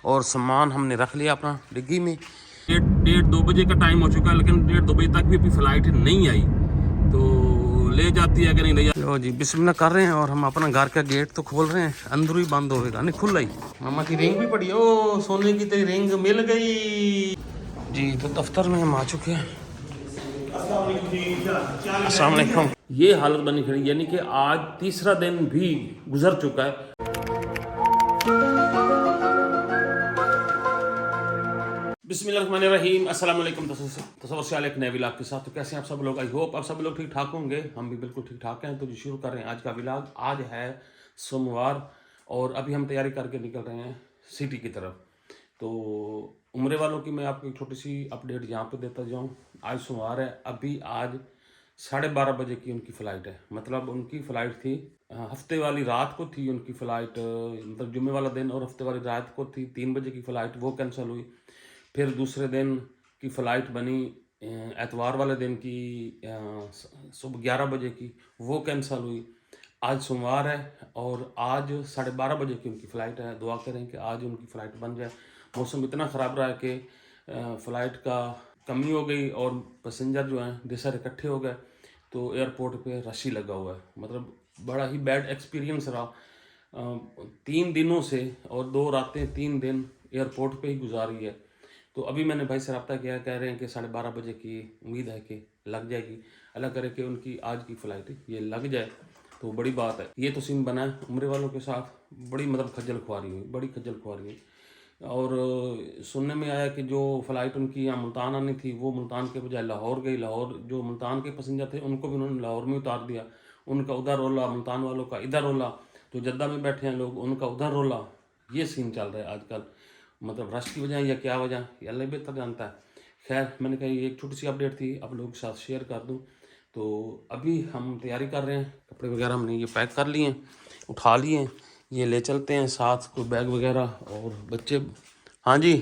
और सामान हमने रख लिया अपना डिग्गी में। 1:30-2 बजे का टाइम हो चुका है, लेकिन 1:30-2 बजे तक भी अभी फ़्लाइट नहीं आई, तो ले जाती है कि नहीं ले जाती। लो जी बिस्मिल्लाह कर रहे हैं और हम अपना घर का गेट तो खोल रहे हैं, अंदर ही बंद होगा नहीं खुला ही। मामा की रिंग भी पड़ी है, ओ सोने की तेरी रिंग मिल गई जी। तो दफ्तर में हम आ चुके हैं। अस्सलाम वालेकुम। ये हालत बनी खड़ी, यानी कि आज तीसरा दिन भी गुजर चुका है। बिस्मिल्लाहिर्रहमानिर्रहीम, अस्सलाम वालेकुम। तसव्वुर से एक नए व्लॉग के साथ। तो कैसे हैं आप सब लोग? आई होप आप सब लोग ठीक ठाक होंगे। हम भी बिल्कुल ठीक ठाक हैं। तो जी शुरू कर रहे हैं आज का व्लॉग। आज है सोमवार और अभी हम तैयारी करके निकल रहे हैं सिटी की तरफ। तो उम्रे वालों की मैं आपको एक छोटी सी अपडेट यहाँ पे देता जाऊँ। आज सोमवार है, अभी आज 12:30 बजे की उनकी फ़्लाइट है। मतलब उनकी फ़्लाइट थी हफ्ते वाली रात को थी उनकी फ़्लाइट, मतलब जुम्मे वाला दिन और हफ्ते वाली रात को थी 3 बजे की फ़्लाइट, वो कैंसिल हुई। फिर दूसरे दिन की फ़्लाइट बनी एतवार वाले दिन की सुबह 11 बजे की, वो कैंसिल हुई। आज सोमवार है और आज 12:30 बजे की उनकी फ़्लाइट है। दुआ करें कि आज उनकी फ़्लाइट बन जाए। मौसम इतना ख़राब रहा है कि फ़्लाइट का कमी हो गई और पैसेंजर जो हैं ढेर सारे इकट्ठे हो गए, तो एयरपोर्ट पे रश ही लगा हुआ है। मतलब बड़ा ही बैड एक्सपीरियंस रहा 3 दिनों से, और 2 रातें 3 दिन एयरपोर्ट पे ही गुजारी है। तो अभी मैंने भाई से रब्ता किया, कह रहे हैं कि 12:30 बजे की उम्मीद है कि लग जाएगी। अल्लाह करे कि उनकी आज की फ़्लाइट ये लग जाए तो बड़ी बात है। ये तो सीन बना है उम्रे वालों के साथ, बड़ी मतलब खज्जल खुआरी हुई, बड़ी खज्जल खुआरी हुई। और सुनने में आया कि जो फ़्लाइट उनकी यहाँ मुल्तान आनी थी वो मुल्तान के बजाय लाहौर गई। लाहौर जो मुल्तान के पैसेंजर थे उनको भी उन्होंने लाहौर में उतार दिया। उनका उधर रोला, मुल्तान वालों का इधर रोला, जो जद्दा में बैठे हैं लोग उनका उधर रोला। ये सीन चल रहा है आजकल। मतलब रश की वजह या क्या वजह, ये अल्लाह बेहतर जानता है। खैर मैंने कहा ये एक छोटी सी अपडेट थी आप लोगों के साथ शेयर कर दूँ। तो अभी हम तैयारी कर रहे हैं, कपड़े वगैरह हमने ये पैक कर लिए, उठा लिए, ये ले चलते हैं साथ, कोई बैग वगैरह। और बच्चे, हाँ जी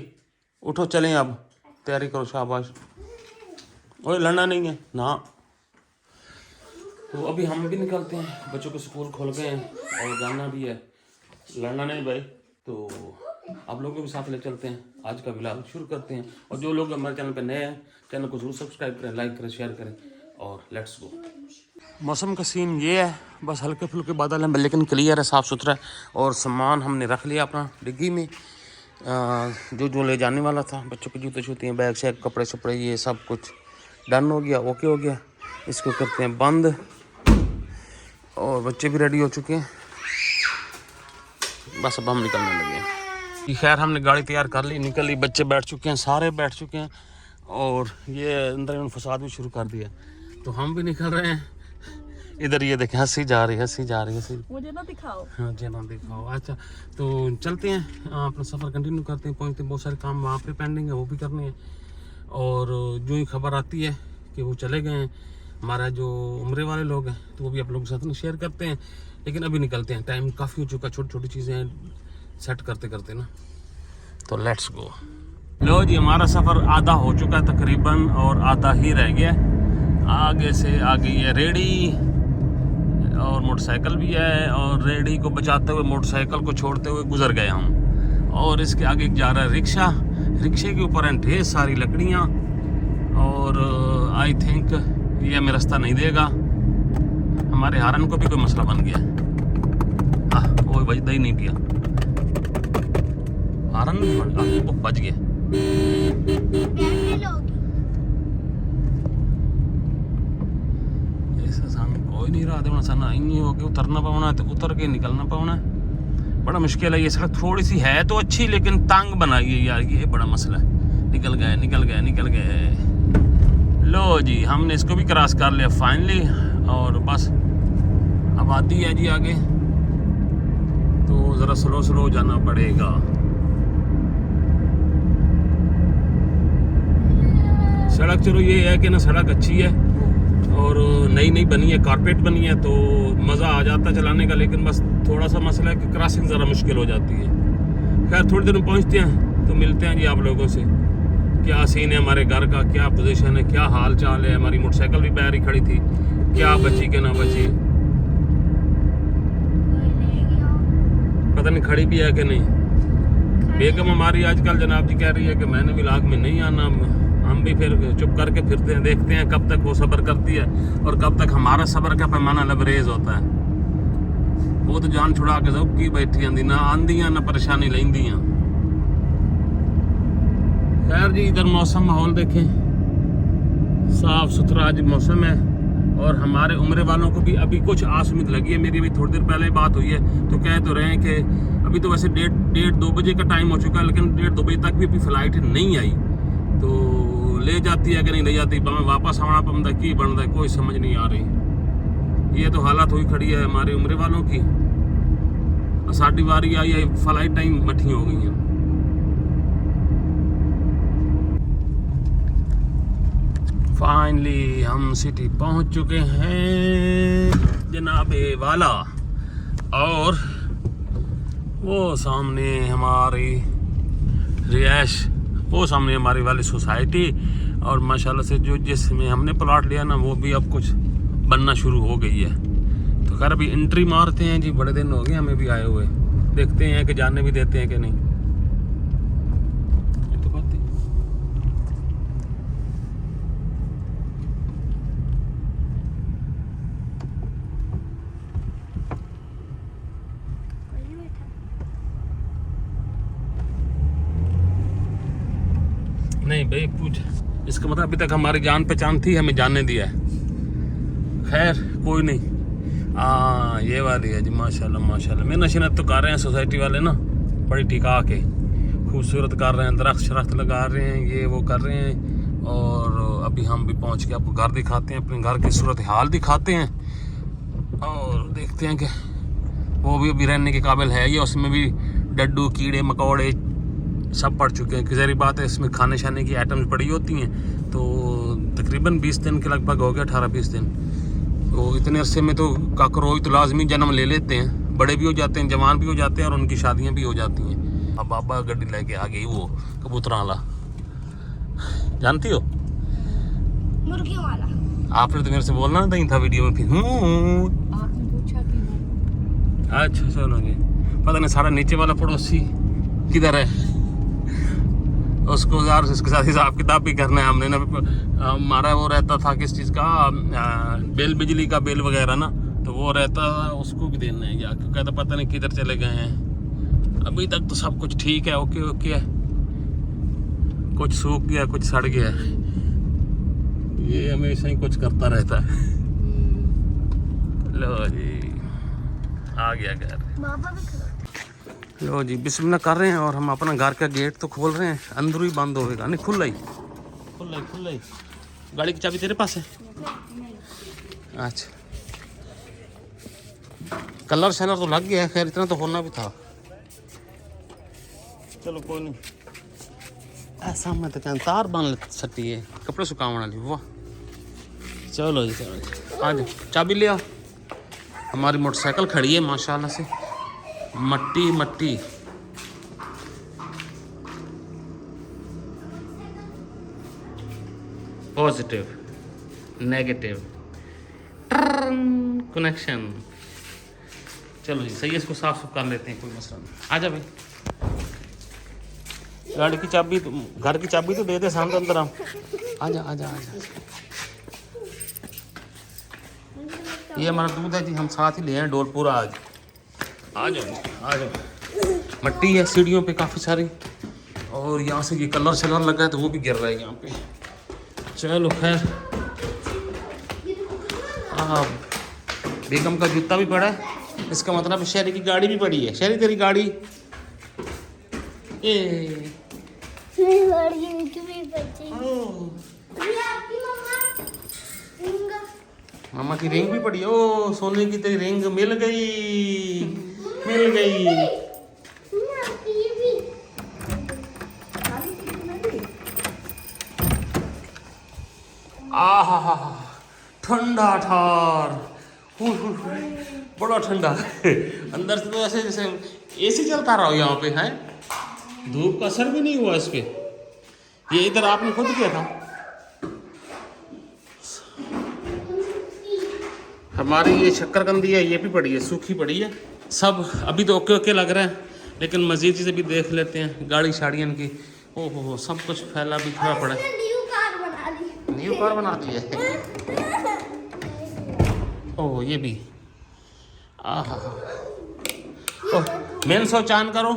उठो चलें अब, तैयारी करो, शाबाश। ओए लड़ना नहीं है ना। तो अभी हम भी निकलते हैं, बच्चों के स्कूल खुल गए हैं और जाना भी है, लड़ना नहीं भाई। तो आप लोगों को भी साथ ले चलते हैं, आज का व्लॉग शुरू करते हैं। और जो लोग हमारे चैनल पर नए हैं, चैनल को जरूर सब्सक्राइब करें, लाइक करें, शेयर करें और लेट्स गो। मौसम का सीन ये है, बस हल्के फुल्के बादल हैं लेकिन क्लियर है, साफ़ सुथरा है। और सामान हमने रख लिया अपना डिग्गी में, जो ले जाने वाला था। बच्चों के जूते शूते, बैग शैग, कपड़े शपड़े, ये सब कुछ डन हो गया, ओके हो गया। इसको करते हैं बंद और बच्चे भी रेडी हो चुके हैं, बस अब हम निकलने लगे हैं। खैर हमने गाड़ी तैयार कर ली, निकल ली, बच्चे बैठ चुके हैं, सारे बैठ चुके हैं और ये अंदर इन्होंने फसाद भी शुरू कर दिया। तो हम भी निकल रहे हैं। इधर ये देखें, हंसी जा रही है, हंसी जा रही है, हंसी मुझे ना दिखाओ। हाँ जी ना दिखाओ। अच्छा तो चलते हैं, अपना सफ़र कंटिन्यू करते हैं, पहुँचते हैं। बहुत सारे काम वहाँ पे पेंडिंग है, वो भी करने हैं। और जो ही खबर आती है कि वो चले गए हैं हमारा जो उम्रे वाले लोग हैं, तो वो भी आप लोगों के साथ में शेयर करते हैं। लेकिन अभी निकलते हैं, टाइम काफ़ी हो चुका, छोटी छोटी चीज़ें सेट करते करते ना। तो लेट्स गो। लो जी हमारा सफ़र आधा हो चुका है तकरीबन, और आधा ही रह गया। आगे से आ गई है रेडी और मोटरसाइकिल भी है, और रेडी को बचाते हुए मोटरसाइकिल को छोड़ते हुए गुजर गए हम। और इसके आगे जा रहा है रिक्शा, रिक्शे के ऊपर हैं ढेर सारी लकड़ियाँ। और आई थिंक ये हमें रास्ता नहीं देगा। हमारे हारन को भी कोई मसला बन गया। हाँ वो बजदा ही नहीं पिया, हारन वो बच गया। कोई नहीं रहा देना सन, इन हो के उतरना पाना, तो उतर के निकलना पाना, बड़ा मुश्किल है। ये सड़क थोड़ी सी है तो अच्छी, लेकिन तंग बनाई है यार, ये बड़ा मसला है। निकल गए निकल गए निकल गए। लो जी हमने इसको भी क्रॉस कर लिया फाइनली, और बस अब आती है जी आगे, तो ज़रा स्लो स्लो जाना पड़ेगा। सड़क चलो ये है कि ना, सड़क अच्छी है और नई नई बनी है, कारपेट बनी है, तो मज़ा आ जाता है चलाने का। लेकिन बस थोड़ा सा मसला है कि क्रॉसिंग ज़रा मुश्किल हो जाती है। खैर थोड़ी देर में पहुँचते हैं तो मिलते हैं जी आप लोगों से। क्या सीन है हमारे घर का, क्या पोजीशन है, क्या हाल चाल है। हमारी मोटरसाइकिल भी बाहर ही खड़ी थी, क्या बची कि ना बची, पता नहीं खड़ी भी है कि नहीं। बेगम हमारी आजकल जनाब जी कह रही है कि मैंने व्लॉग में नहीं आना। हम भी फिर चुप करके फिरते हैं, देखते हैं कब तक वो सब्र करती है और कब तक हमारा सब्र का पैमाना लबरेज होता है। वो तो जान छुड़ा के सब की बैठी आंदी, ना आंदियां ना परेशानी लेंदियां। खैर जी, इधर मौसम माहौल देखें, साफ सुथरा आज मौसम है। और हमारे उम्र वालों को भी अभी कुछ आस उम्मीद लगी है। मेरी अभी थोड़ी देर पहले बात हुई है तो कह तो रहे हैं कि अभी तो वैसे 1:30-2 बजे का टाइम हो चुका है, लेकिन 1:30-2 बजे तक भी अभी फ्लाइट नहीं आई। तो ले जाती है कि नहीं ले जाती, वापस आना पड़ता की बनता है, कोई समझ नहीं आ रही। ये तो हालत हुई खड़ी है हमारे उम्र वालों की। साड़ी बारी आई है, फ्लाइट टाइम मठी हो गई है। फाइनली हम सिटी पहुंच चुके हैं जनाबे वाला, और वो सामने हमारी रिहाइश, वो सामने हमारी वाली सोसाइटी। और माशाल्लाह से जो जिसमें हमने प्लॉट लिया ना, वो भी अब कुछ बनना शुरू हो गई है। तो खैर अभी एंट्री मारते हैं जी, बड़े दिन हो गए हमें भी आए हुए, देखते हैं कि जाने भी देते हैं कि नहीं। नहीं भाई पूछ, इसका मतलब अभी तक हमारी जान पहचान थी, हमें जानने दिया है। खैर कोई नहीं। ये वाली है जी, माशाल्लाह माशाल्लाह। मेहनत शनत तो कर रहे हैं सोसाइटी वाले ना, बड़ी टिका के खूबसूरत कर रहे हैं, दरख्त शरख्त लगा रहे हैं, ये वो कर रहे हैं। और अभी हम भी पहुंच के आपको घर दिखाते हैं, अपने घर की सूरत हाल दिखाते हैं, और देखते हैं कि वो भी अभी रहने के काबिल है या उसमें भी डड्डू कीड़े मकोड़े सब पड़ चुके हैं। ज़ाहिर बात है, इसमें खाने शाने की आइटम्स पड़ी होती हैं। तो तकरीबन 20 दिन के लगभग हो गया, 18-20 दिन। तो इतने अरसे में तो काकरोच तो लाजमी जन्म ले लेते हैं, बड़े भी हो जाते हैं, जवान भी हो जाते हैं, और उनकी शादियां भी हो जाती हैं। अब बाबा गड्डी लेके आ गई, वो कबूतर वाला, जानती हो, मुर्गी वाला। आपने तो मेरे से बोलना नहीं था वीडियो में, फिर आपने पूछा कि अच्छा चलो जी। पता नहीं सारा नीचे वाला पड़ोसी किधर है, उसको यार उसके साथ हिसाब किताब भी करना है हमने ना। हमारा वो रहता था किस चीज़ का, बिल, बिजली का बिल वगैरह ना, तो वो रहता था, उसको भी देना है या कहता पता नहीं किधर चले गए हैं। अभी तक तो सब कुछ ठीक है, ओके ओके है। कुछ सूख गया, कुछ सड़ गया, ये हमेशा ही कुछ करता रहता है। लो जी आ गया घर। बाबा भी खड़ा। लो जी बिस्मिल्लाह कर रहे हैं, और हम अपना घर का गेट तो खोल रहे हैं, अंदर ही बंद होगा, नहीं खुला ही। गाड़ी की चाबी तेरे पास है? अच्छा, कलर शलर तो लग गया है, खैर इतना तो होना भी था। चलो कोई नहीं, ऐसा मैं तो कहता तार बांध सकती है, कपड़े सुखाने वाली। वाह चलो जी आ जाओ, चाबी ले आओ। हमारी मोटरसाइकिल खड़ी है माशाल्लाह से, मट्टी पॉजिटिव नेगेटिव कनेक्शन। चलो जी सही है, इसको साफ सुफ कर लेते हैं, कोई मसला नहीं। आ जा भाई, गाड़ी की चाबी, घर की चाबी तो दे दे सामने अंदर। हम आ जा। ये हमारा दूध है जी, हम साथ ही ले आए डोलपुरा आज। आ जाओ। मट्टी है सीढ़ियों पे काफ़ी सारी, और यहाँ से ये कलर शलर लगा है तो वो भी गिर रहा है यहाँ पे। चलो खैर, बेगम का जूता भी पड़ा है, इसका मतलब शहरी की गाड़ी भी पड़ी है। शहरी तेरी गाड़ी मामा की रिंग भी पड़ी है। ओ सोने की तेरी रिंग मिल गई। आहा ठंडा ठार, बड़ा ठंडा अंदर से तो ऐसे जैसे एसी चलता रहा हो यहाँ पे है, धूप का असर भी नहीं हुआ इस पे। ये इधर आपने खुद किया था। हमारी ये शक्करकंदी है, ये भी पड़ी है, सूखी पड़ी है सब। अभी तो ओके ओके लग रहा है, लेकिन मज़ीद चीज़ें भी देख लेते हैं। गाड़ी शाड़ी इनकी ओहो सब कुछ फैला बिखरा पड़ा है। न्यू कार बना दी। न्यू कार बना दी है। ओह ये भी आहा। ओह मेन स्विच ऑन करो।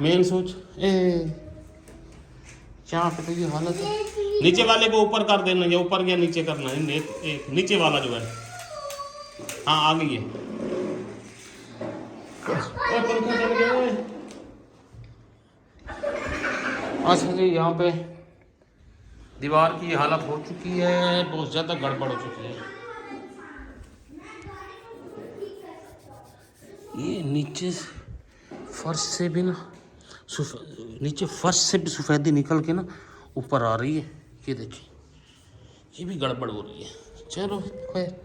मेन स्विच यहाँ पे तो ये हालत है। नीचे वाले को ऊपर कर देना या ऊपर या नीचे करना है। एक नीचे वाला जो है हाँ आ गई है। पंखा चल गया है। अच्छा जी यहाँ पे दीवार की हालत हो चुकी है, बहुत ज़्यादा गड़बड़ हो चुकी है। ये नीचे फर्श से भी ना नीचे फर्श से भी सफ़ेदी निकल के ना ऊपर आ रही है। ये देखिए ये भी गड़बड़ हो रही है। चलो खैर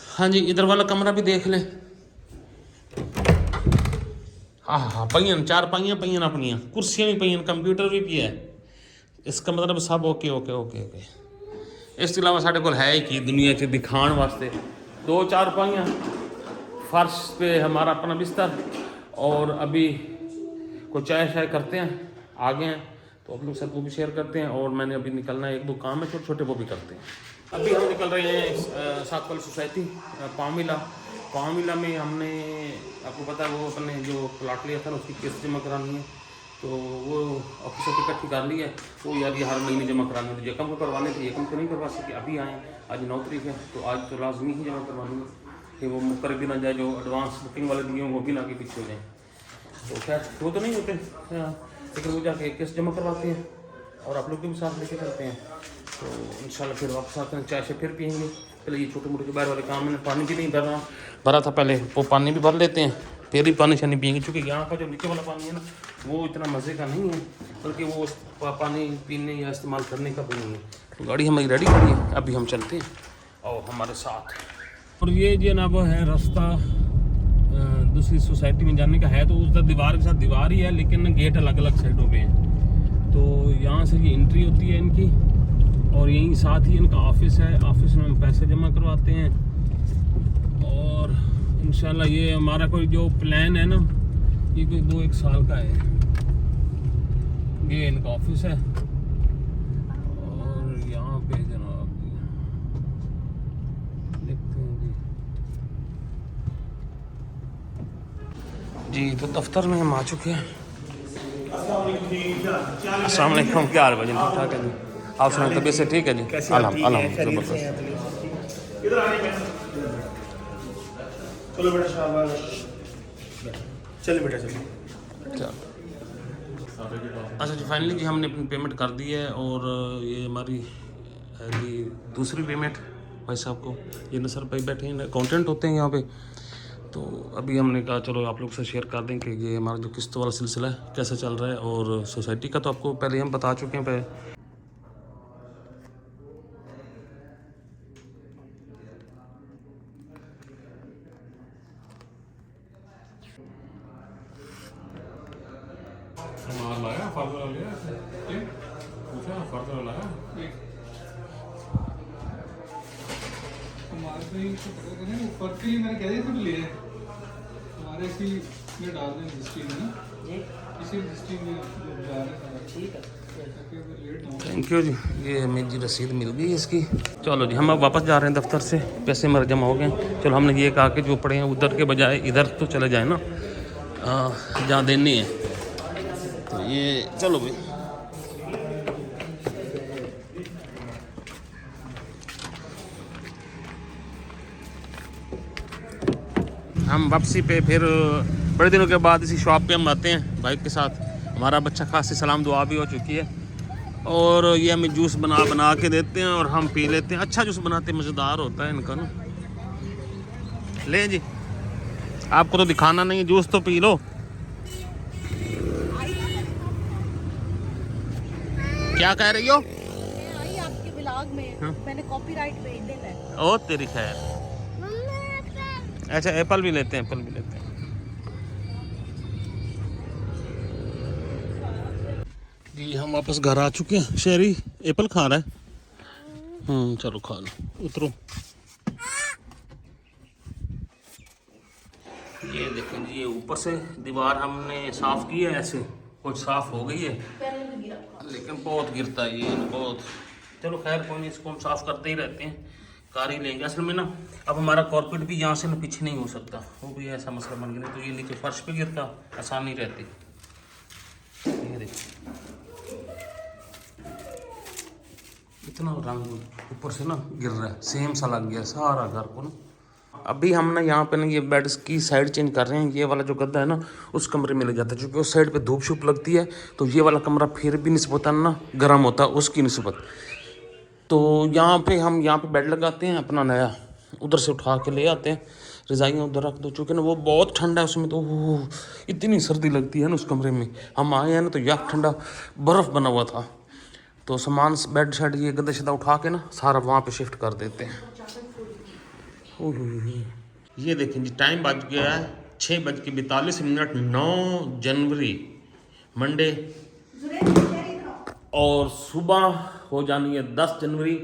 हाँ जी इधर वाला कमरा भी देख लें। हाँ हाँ पहियन 4 पहियाँ पहियन अपनियाँ कुर्सियाँ भी पहियन कंप्यूटर भी पिया है। इसका मतलब सब ओके ओके ओके ओके। इस अलावा साढ़े को है कि दुनिया से दिखाने वास्ते 2-4 पहियाँ फर्श पे हमारा अपना बिस्तर और अभी कोई चाय शाय करते हैं आगे हैं तो आप लोग सब वो भी शेयर करते हैं। और मैंने अभी निकलना है 1-2 काम है छोटे छोटे वो भी करते हैं। अभी हम निकल रहे हैं सात वाली सोसाइटी पामिला में। हमने आपको पता है वो अपने जो प्लाट लिया था ना उसकी किस्त जमा करानी है तो वो ऑफिसर की इकट्ठी कर ली है। वो यार ये हर महीने जमा करानी है तो यकम को करवाने थे यकम को नहीं करवा सके। अभी आए आज 9 तारीख है तो आज तो लाजमी ही जमा करवानी है कि वो मुकर भी ना जाए जो एडवांस बुकिंग वाले दिए वो भी ना आगे पीछे हो जाए। तो खैर वो तो नहीं होते लेकिन वो जाके किस्त जमा करवाते हैं और आप लोग के भी साथ लेके चलते हैं। तो इंशाल्लाह फिर वापस आते हैं चाय से फिर पियेंगे। पहले ये छोटे मोटे बाहर वाले काम में पानी भी नहीं भरा था पहले वो पानी भी भर लेते हैं फिर ही पानी शानी पियेंगे। क्योंकि यहाँ का जो नीचे वाला पानी है ना वो इतना मज़े का नहीं है बल्कि वो पानी पीने या इस्तेमाल करने का भी नहीं है। तो गाड़ी हमारी रेडी खड़ी है अभी हम चलते हैं और हमारे साथ। और ये जो ना वो है रास्ता दूसरी सोसाइटी में जाने का है तो उस दीवार के साथ दीवार ही है लेकिन गेट अलग अलग साइडों पे हैं। तो यहाँ से ये एंट्री होती है इनकी और यहीं साथ ही इनका ऑफिस है। ऑफिस में हम पैसे जमा करवाते हैं और इंशाल्लाह ये हमारा कोई जो प्लान है ना ये कोई 2-1 साल का है। ये इनका ऑफिस है और यहाँ पे जनाब देखते हैं जी तो दफ्तर में हम आ चुके हैं। अस्सलाम वालेकुम क्या हाल है भाई? ठीक ठाक है जी। आप सुनाए तबीयत से ठीक है जी? अल्हम्दुलिल्लाह चलो बेटा शाबाश चलो बेटा चलो। अच्छा जी फाइनली जी हमने अपनी पेमेंट कर दी है और ये हमारी है जी दूसरी पेमेंट भाई साहब को। ये नसर भाई बैठे हैं अकाउंटेंट होते हैं यहाँ पे। तो अभी हमने कहा चलो आप लोग से शेयर कर दें कि ये हमारा जो किस्त वाला सिलसिला है कैसे चल रहा है। और सोसाइटी का तो आपको पहले हम बता चुके हैं पहले। ऊपर के लिए मैंने कह दिया था ले हमारे इसी में डाल दें रजिस्ट्री में ना इसी रजिस्ट्री में जा रहे हैं। ठीक है थैंक यू जी। ये हमें जी रसीद मिल गई इसकी। चलो जी हम अब वापस जा रहे हैं दफ्तर से। पैसे हमारे जमा हो गए। चलो हमने ये कहा कि जो पड़े हैं उधर के बजाय इधर तो चले जाए ना जहाँ देनी है। तो ये चलो भाई हम वापसी पे फिर बड़े दिनों के बाद इसी शॉप पे हम आते हैं बाइक के साथ। हमारा बच्चा खासी सलाम दुआ भी हो चुकी है और ये हमें जूस बना के देते हैं और हम पी लेते हैं। अच्छा जूस बनाते हैं मज़ेदार होता है इनका ना। ले जी आपको तो दिखाना नहीं है जूस तो पी लो। क्या कह रही हो? आपके ब्लॉग में मैंने कॉपीराइट पे देना है। ओ तेरी खैर। अच्छा एप्पल भी लेते हैं एप्पल भी लेते हैं। जी हम वापस घर आ चुके हैं। शेरी एप्पल खा रहा है। चलो खा लो उतरो। ये देखें जी, ये ऊपर से दीवार हमने साफ की है, ऐसे कुछ साफ हो गई है, लेकिन बहुत गिरता है ये बहुत। चलो खैर कोई नहीं, इसको हम साफ करते ही रहते हैं, कार ही लेंगे। असल में ना अब हमारा कॉर्पेट भी यहाँ से ना पीछे नहीं हो सकता, वो भी ऐसा मसला बन गया, तो ये नीचे फर्श पे गिरता आसानी रहती। ये देखो इतना रंग ऊपर से ना गिर रहा है, सेम सा लग गया सारा घर को ना। अभी हम ना यहाँ पे ना ये बेड की साइड चेंज कर रहे हैं। ये वाला जो गद्दा है ना उस कमरे में ले जाता है, क्योंकि उस साइड पे धूप शूप लगती है, तो ये वाला कमरा फिर भी निस्बतन ना गर्म होता है उसकी निस्बत। तो यहाँ पे बेड लगाते हैं अपना नया, उधर से उठा के ले आते हैं, रज़ाइयाँ उधर रख दो, चूँकि ना वो बहुत ठंडा है उसमें, तो इतनी सर्दी लगती है ना उस कमरे में। हम आए हैं ना तो याक ठंडा बर्फ़ बना हुआ था, तो सामान बेड शेड ये गद्दा शद्दा उठा के ना सारा वहाँ पे शिफ्ट कर देते हैं। ये देखें जी, टाइम बज गया है 6:42, 9 जनवरी मंडे, और सुबह हो जानी है 10 जनवरी,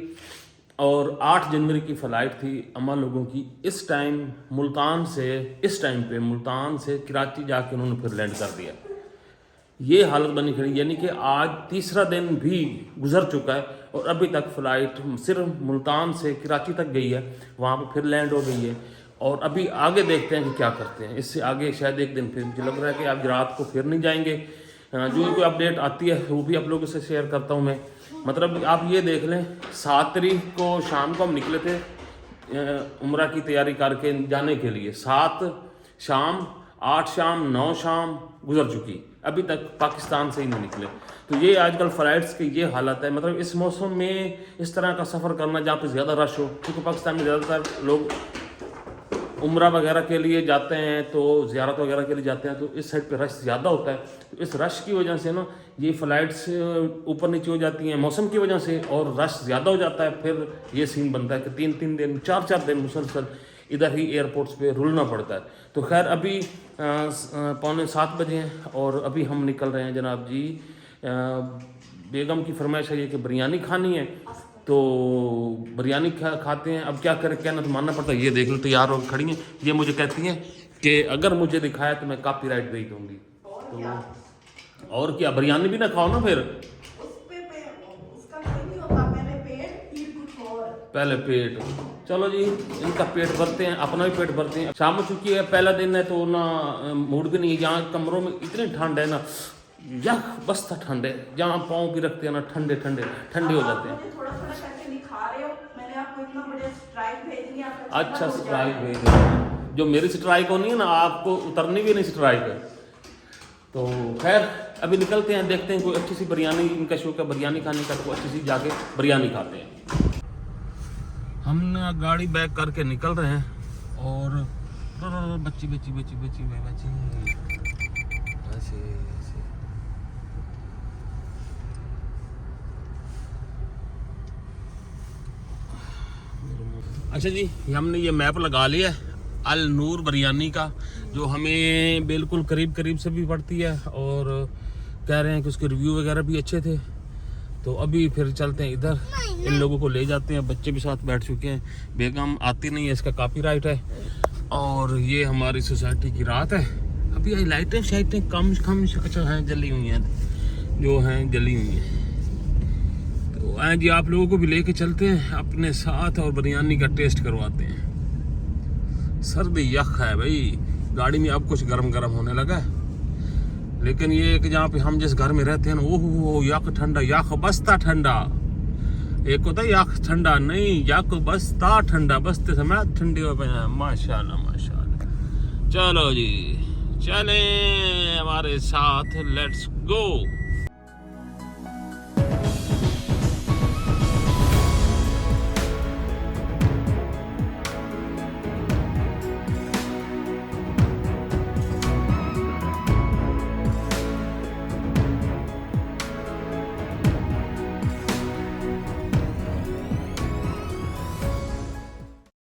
और 8 जनवरी की फ़्लाइट थी अम्मा लोगों की। इस टाइम पे मुल्तान से कराची जाके उन्होंने फिर लैंड कर दिया। ये हालत बनी खड़ी, यानी कि आज तीसरा दिन भी गुजर चुका है और अभी तक फ़्लाइट सिर्फ मुल्तान से कराची तक गई है, वहाँ पे फिर लैंड हो गई है। और अभी आगे देखते हैं कि क्या करते हैं, इससे आगे शायद एक दिन फिर मुझे लग रहा है कि आज रात को फिर नहीं जाएंगे। जो कोई अपडेट आती है वो भी आप लोगों से शेयर करता हूँ मैं। मतलब आप ये देख लें, 7 तारीख को शाम को हम निकले थे उम्रा की तैयारी करके जाने के लिए, 7 शाम, 8 शाम, 9 शाम गुजर चुकी, अभी तक पाकिस्तान से ही नहीं निकले। तो ये आजकल फ़्लाइट्स की ये हालत है। मतलब इस मौसम में इस तरह का सफ़र करना जहाँ पे ज़्यादा रश हो, क्योंकि पाकिस्तान में ज़्यादातर लोग उम्रा वगैरह के लिए जाते हैं, तो ज़ियारत वगैरह के लिए जाते हैं, तो इस साइड पे रश ज़्यादा होता है। तो इस रश की वजह से ना ये फ़्लाइट्स ऊपर नीचे हो जाती हैं मौसम की वजह से, और रश ज़्यादा हो जाता है। फिर ये सीन बनता है कि 3-3 दिन 4-4 दिन मुसलसल इधर ही एयरपोर्ट्स पे रुलना पड़ता है। तो खैर अभी 6:45 बजे हैं और अभी हम निकल रहे हैं जनाब जी। बेगम की फरमाइश है ये कि बिरयानी खानी है, तो बिरयानी खाते हैं। अब क्या करें, कहना तो मानना पड़ता है। ये देख लो तैयार हो खड़ी हैं, ये मुझे कहती हैं कि अगर मुझे दिखाया तो मैं कॉपीराइट दे दूँगी। तो और क्या, बिरयानी भी ना खाओ ना फिर, पहले पेट। चलो जी, इनका पेट भरते हैं, अपना भी पेट भरते हैं। शाम हो चुकी है, पहला दिन है, तो ना मूड भी नहीं है। यहाँ कमरों में इतनी ठंड है ना, यख बस्ता ठंड है, जहाँ पाँव भी रखते हैं ना ठंडे हो जाते हैं। अच्छा स्ट्राइक भेज दिया, जो मेरी स्ट्राइक होनी है ना, आपको उतरनी भी नहीं स्ट्राइक है। तो खैर अभी निकलते हैं, देखते हैं कोई अच्छी सी बिरयानी, इनका शौक है बिरयानी खाने का, तो अच्छी सी जाके बिरयानी खाते हैं। हम गाड़ी बैक करके निकल रहे हैं, और बच्ची अच्छा जी, हमने ये मैप लगा लिया है अल नूर बिरयानी का, जो हमें बिल्कुल करीब से भी पड़ती है, और कह रहे हैं कि उसके रिव्यू वगैरह भी अच्छे थे। तो अभी फिर चलते हैं इधर, इन लोगों को ले जाते हैं, बच्चे भी साथ बैठ चुके हैं। बेगम आती नहीं है, इसका कॉपीराइट है। और ये हमारी सोसाइटी की रात है, अभी ये लाइटें शाइटें कम हैं, जली हुई हैं, जो हैं जली हुई हैं। तो आए जी, आप लोगों को भी लेके चलते हैं अपने साथ, और बिरयानी का टेस्ट करवाते हैं। सर्दी यख है भाई, गाड़ी में अब कुछ गर्म होने लगा है। लेकिन ये कि जहाँ पे हम जिस घर में रहते हैं ना, ओह यक ठंडा, यक बस्ता ठंडा। एक होता है यक ठंडा, नहीं यक बस्ता ठंडा, बसते समय ठंडी हो पे। माशाल्लाह। चलो जी, चलें हमारे साथ, लेट्स गो।